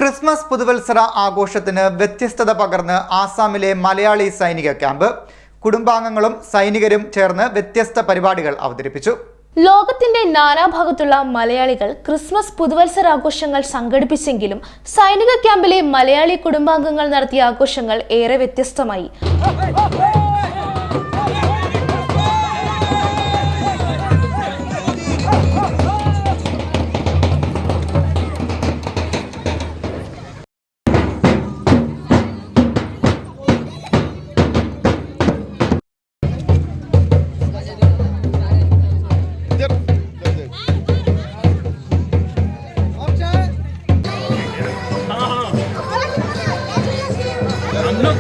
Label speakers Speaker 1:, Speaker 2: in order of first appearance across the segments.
Speaker 1: Christmas പുതുവത്സര ആഘോഷത്തിന് വ്യത്യസ്തത പകർന്ന് ആസാമിലെ മലയാളി സൈനിക ക്യാമ്പ്. കുടുംബാംഗങ്ങളും സൈനികരും ചേർന്ന് വ്യത്യസ്ത പരിപാടികൾ അവതരിപ്പിച്ചു.
Speaker 2: ലോകത്തിന്റെ നാനാഭാഗത്തുള്ള മലയാളികൾ ക്രിസ്മസ് പുതുവത്സരാഘോഷങ്ങൾ സംഘടിപ്പിച്ചെങ്കിലും സൈനിക ക്യാമ്പിലെ മലയാളി കുടുംബാംഗങ്ങൾ നടത്തിയ ആഘോഷങ്ങൾ ഏറെ വ്യത്യസ്തമായി.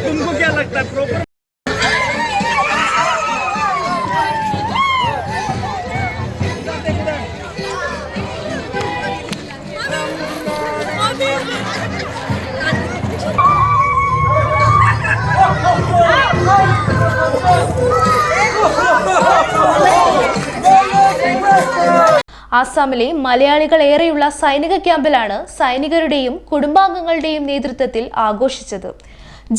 Speaker 3: तुमको क्या लगता है प्रॉपर
Speaker 2: ആസാമിലെ മലയാളികൾ ഏറെയുള്ള സൈനിക ക്യാമ്പിലാണ് സൈനികരുടെയും കുടുംബാംഗങ്ങളുടെയും നേതൃത്വത്തിൽ ആഘോഷിച്ചത്.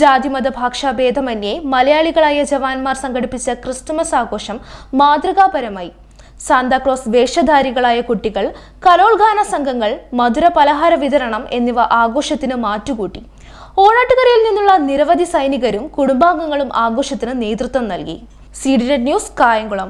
Speaker 2: ജാതിമത ഭാഷാഭേദമന്യേ മലയാളികളായ ജവാന്മാർ സംഘടിപ്പിച്ച ക്രിസ്തുമസ് ആഘോഷം മാതൃകാപരമായി. സാന്താക്ലോസ് വേഷധാരികളായ കുട്ടികൾ, കരോൾഗാന സംഘങ്ങൾ, മധുര പലഹാര വിതരണം എന്നിവ ആഘോഷത്തിന് മാറ്റുകൂട്ടി. ഓണാട്ടുകരയിൽ നിന്നുള്ള നിരവധി സൈനികരും കുടുംബാംഗങ്ങളും ആഘോഷത്തിന് നേതൃത്വം നൽകി. CDNet news, Kayamkulam.